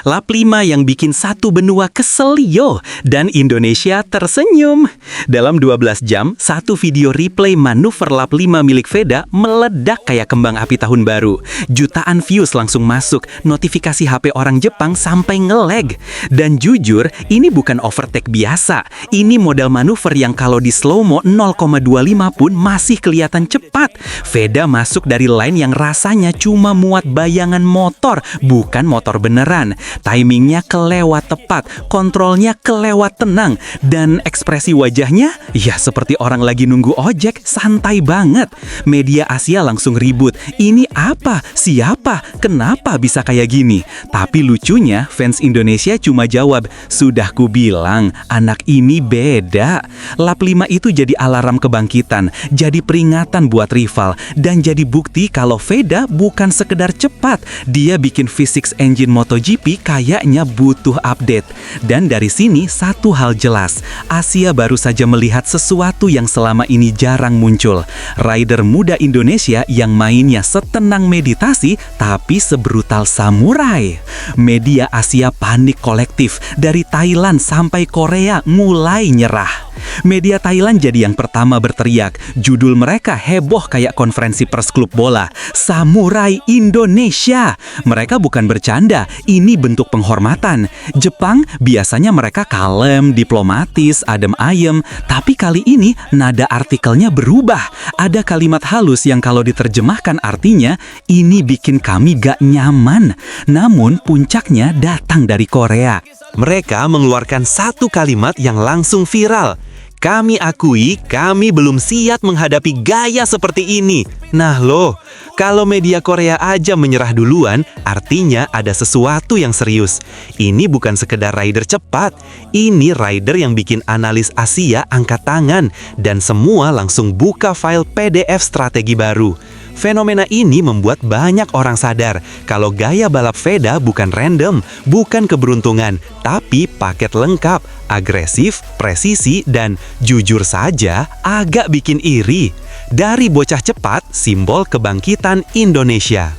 Lap 5 yang bikin satu benua keselio dan Indonesia tersenyum. Dalam 12 jam, satu video replay manuver lap 5 milik Veda meledak kayak kembang api tahun baru. Jutaan views langsung masuk, notifikasi HP orang Jepang sampai nge-lag. Dan jujur, ini bukan overtake biasa. Ini model manuver yang kalau di slow-mo 0,25 pun masih kelihatan cepat. Veda masuk dari line yang rasanya cuma muat bayangan motor, bukan motor beneran. Timingnya kelewat tepat, kontrolnya kelewat tenang, dan ekspresi wajahnya ya seperti orang lagi nunggu ojek, santai banget. Media Asia langsung ribut, ini apa? Siapa? Kenapa bisa kayak gini? Tapi lucunya fans Indonesia cuma jawab, sudah kubilang anak ini beda. Lap 5 itu jadi alarm kebangkitan, jadi peringatan buat rival, dan jadi bukti kalau Veda bukan sekedar cepat, dia bikin physics engine MotoGP kayaknya butuh update. Dan dari sini satu hal jelas, Asia baru saja melihat sesuatu yang selama ini jarang muncul. Rider muda Indonesia yang mainnya setenang meditasi tapi sebrutal samurai. Media Asia panik kolektif, dari Thailand sampai Korea mulai nyerah. Media Thailand jadi yang pertama berteriak, judul mereka heboh kayak konferensi pers klub bola, Samurai Indonesia. Mereka bukan bercanda, ini bentuk penghormatan. Jepang biasanya mereka kalem, diplomatis, adem ayem, tapi kali ini nada artikelnya berubah. Ada kalimat halus yang kalau diterjemahkan artinya, ini bikin kami gak nyaman. Namun puncaknya datang dari Korea. Mereka mengeluarkan satu kalimat yang langsung viral. Kami akui, kami belum siap menghadapi gaya seperti ini. Nah loh, kalau media Korea aja menyerah duluan, artinya ada sesuatu yang serius. Ini bukan sekedar rider cepat, ini rider yang bikin analis Asia angkat tangan, dan semua langsung buka file PDF strategi baru. Fenomena ini membuat banyak orang sadar kalau gaya balap Veda bukan random, bukan keberuntungan, tapi paket lengkap, agresif, presisi, dan jujur saja agak bikin iri. Dari bocah cepat, simbol kebangkitan Indonesia.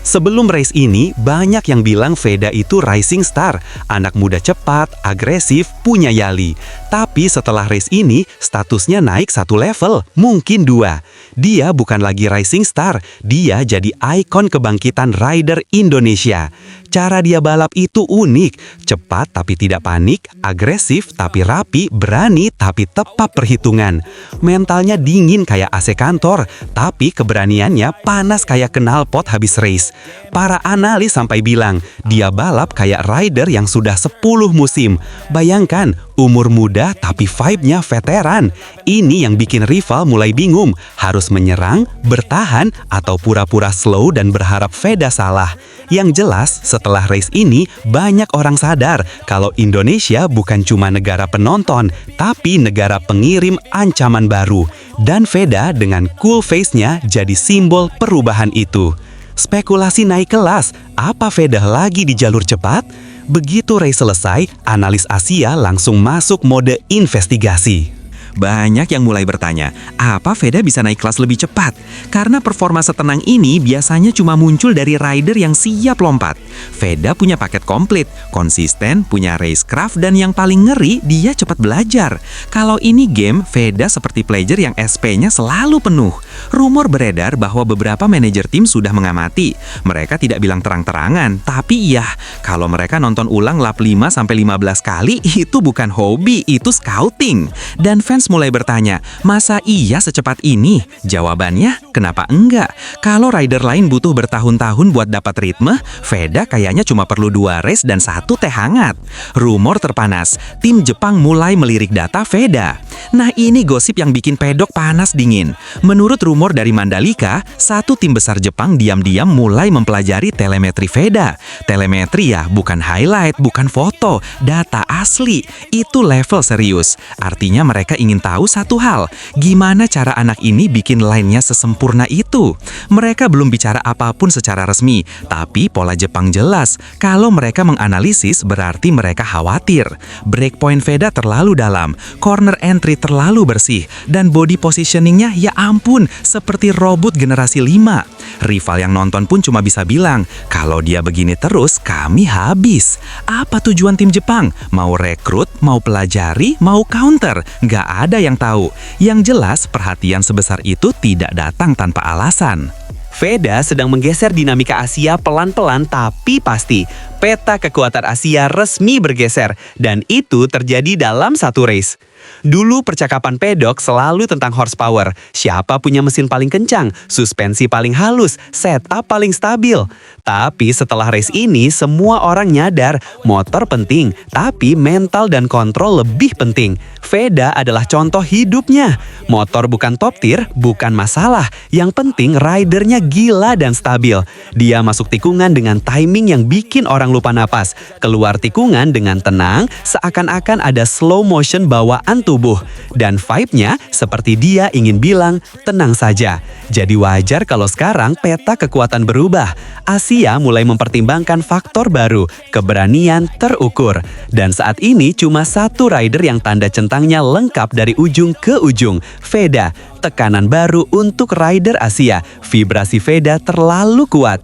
Sebelum race ini, banyak yang bilang Veda itu rising star, anak muda cepat, agresif, punya nyali. Tapi setelah race ini, statusnya naik satu level, mungkin 2. Dia bukan lagi rising star, dia jadi ikon kebangkitan rider Indonesia. Cara dia balap itu unik, cepat tapi tidak panik, agresif tapi rapi, berani tapi tepat perhitungan. Mentalnya dingin kayak AC kantor, tapi keberaniannya panas kayak knalpot habis race. Para analis sampai bilang, dia balap kayak rider yang sudah 10 musim. Bayangkan, umur muda tapi vibe-nya veteran. Ini yang bikin rival mulai bingung, harus menyerang, bertahan, atau pura-pura slow dan berharap Veda salah. Yang jelas, setelah race ini, banyak orang sadar kalau Indonesia bukan cuma negara penonton, tapi negara pengirim ancaman baru. Dan Veda dengan cool face-nya jadi simbol perubahan itu. Spekulasi naik kelas, apa Veda lagi di jalur cepat? Begitu race selesai, analis Asia langsung masuk mode investigasi. Banyak yang mulai bertanya, apa Veda bisa naik kelas lebih cepat? Karena performa setenang ini biasanya cuma muncul dari rider yang siap lompat. Veda punya paket komplit, konsisten, punya racecraft, dan yang paling ngeri, dia cepat belajar. Kalau ini game, Veda seperti player yang SP-nya selalu penuh. Rumor beredar bahwa beberapa manajer tim sudah mengamati. Mereka tidak bilang terang-terangan, tapi ya, kalau mereka nonton ulang lap 5-15 kali, itu bukan hobi, itu scouting. Dan fans mulai bertanya, masa iya secepat ini? Jawabannya, kenapa enggak? Kalau rider lain butuh bertahun-tahun buat dapat ritme, Veda kayaknya cuma perlu 2 race dan 1 teh hangat. Rumor terpanas, tim Jepang mulai melirik data Veda. Nah ini gosip yang bikin pedok panas dingin. Menurut rumor dari Mandalika, satu tim besar Jepang diam-diam mulai mempelajari telemetri Veda. Telemetri ya, bukan highlight, bukan foto, data asli. Itu level serius. Artinya mereka ingin ingin tahu satu hal, gimana cara anak ini bikin line-nya sesempurna itu? Mereka belum bicara apapun secara resmi, tapi pola Jepang jelas. Kalau mereka menganalisis, berarti mereka khawatir. Breakpoint Veda terlalu dalam, corner entry terlalu bersih, dan body positioningnya ya ampun, seperti robot generasi 5. Rival yang nonton pun cuma bisa bilang, kalau dia begini terus, kami habis. Apa tujuan tim Jepang? Mau rekrut, mau pelajari, mau counter? Nggak ada yang tahu. Yang jelas, perhatian sebesar itu tidak datang tanpa alasan. Veda sedang menggeser dinamika Asia pelan-pelan tapi pasti. Peta kekuatan Asia resmi bergeser, dan itu terjadi dalam satu race. Dulu percakapan pedok selalu tentang horsepower. Siapa punya mesin paling kencang, suspensi paling halus, setup paling stabil. Tapi setelah race ini, semua orang nyadar motor penting, tapi mental dan kontrol lebih penting. Veda adalah contoh hidupnya. Motor bukan top tier, bukan masalah. Yang penting ridernya gila dan stabil. Dia masuk tikungan dengan timing yang bikin orang lupa napas. Keluar tikungan dengan tenang, seakan-akan ada slow motion bawaan tubuh. Dan vibe-nya seperti dia ingin bilang, tenang saja. Jadi wajar kalau sekarang peta kekuatan berubah. Asia mulai mempertimbangkan faktor baru, keberanian terukur. Dan saat ini cuma satu rider yang tanda centangnya lengkap dari ujung ke ujung, Veda. Tekanan baru untuk rider Asia. Vibrasi Veda terlalu kuat.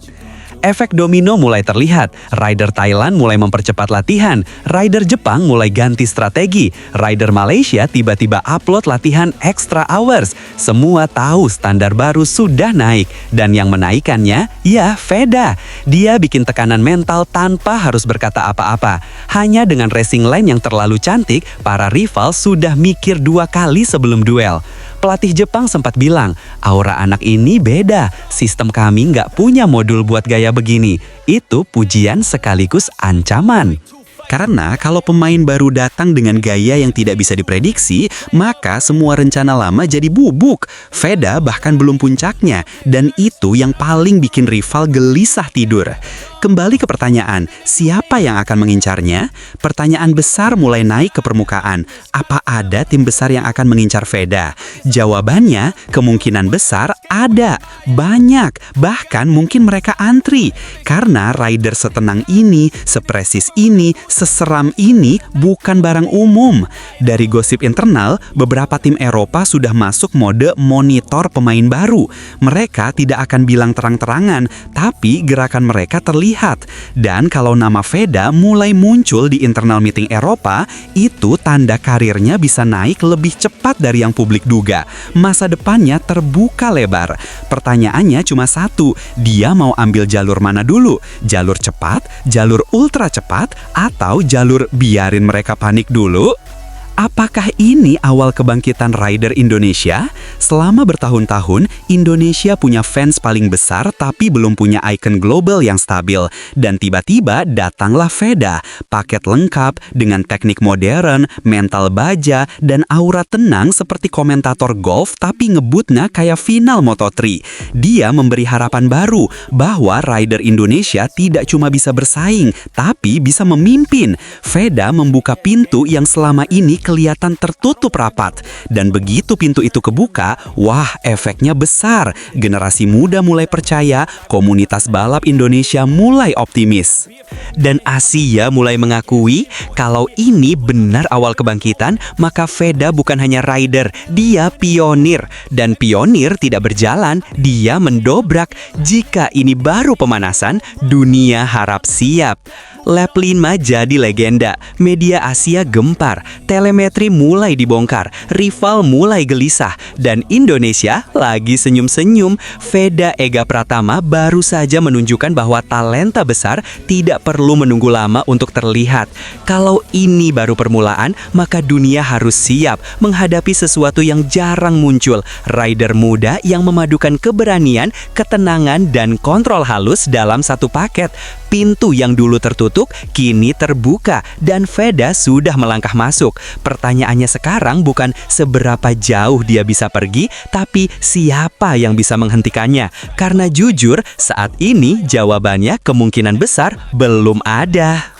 Efek domino mulai terlihat. Rider Thailand mulai mempercepat latihan. Rider Jepang mulai ganti strategi. Rider Malaysia tiba-tiba upload latihan extra hours. Semua tahu standar baru sudah naik. Dan yang menaikkannya, ya Veda. Dia bikin tekanan mental tanpa harus berkata apa-apa. Hanya dengan racing line yang terlalu cantik, para rival sudah mikir 2 kali sebelum duel. Pelatih Jepang sempat bilang, aura anak ini beda, sistem kami nggak punya modul buat gaya begini. Itu pujian sekaligus ancaman. Karena kalau pemain baru datang dengan gaya yang tidak bisa diprediksi, maka semua rencana lama jadi bubuk. Veda bahkan belum puncaknya, dan itu yang paling bikin rival gelisah tidur. Kembali ke pertanyaan, siapa yang akan mengincarnya? Pertanyaan besar mulai naik ke permukaan. Apa ada tim besar yang akan mengincar Veda? Jawabannya, kemungkinan besar ada. Banyak. Bahkan mungkin mereka antri. Karena rider setenang ini, sepresis ini, seseram ini bukan barang umum. Dari gosip internal, beberapa tim Eropa sudah masuk mode monitor pemain baru. Mereka tidak akan bilang terang-terangan, tapi gerakan mereka terlihat. Dan kalau nama Veda mulai muncul di internal meeting Eropa, itu tanda karirnya bisa naik lebih cepat dari yang publik duga. Masa depannya terbuka lebar. Pertanyaannya cuma satu, dia mau ambil jalur mana dulu? Jalur cepat, jalur ultra cepat, atau jalur biarin mereka panik dulu? Apakah ini awal kebangkitan rider Indonesia? Selama bertahun-tahun, Indonesia punya fans paling besar tapi belum punya ikon global yang stabil. Dan tiba-tiba datanglah Veda, paket lengkap dengan teknik modern, mental baja, dan aura tenang seperti komentator golf tapi ngebutnya kayak final Moto3. Dia memberi harapan baru bahwa rider Indonesia tidak cuma bisa bersaing, tapi bisa memimpin. Veda membuka pintu yang selama ini kelihatan tertutup rapat. Dan begitu pintu itu kebuka, wah efeknya besar. Generasi muda mulai percaya, komunitas balap Indonesia mulai optimis. Dan Asia mulai mengakui kalau ini benar awal kebangkitan, maka Veda bukan hanya rider, dia pionir. Dan pionir tidak berjalan, dia mendobrak. Jika ini baru pemanasan, dunia harap siap. Lap 5 jadi legenda, media Asia gempar, telemetri mulai dibongkar, rival mulai gelisah, dan Indonesia lagi senyum-senyum. Veda Ega Pratama baru saja menunjukkan bahwa talenta besar tidak perlu menunggu lama untuk terlihat. Kalau ini baru permulaan, maka dunia harus siap menghadapi sesuatu yang jarang muncul. Rider muda yang memadukan keberanian, ketenangan, dan kontrol halus dalam satu paket. Pintu yang dulu tertutup kini terbuka dan Veda sudah melangkah masuk. Pertanyaannya sekarang bukan seberapa jauh dia bisa pergi, tapi siapa yang bisa menghentikannya. Karena jujur, saat ini jawabannya kemungkinan besar belum ada.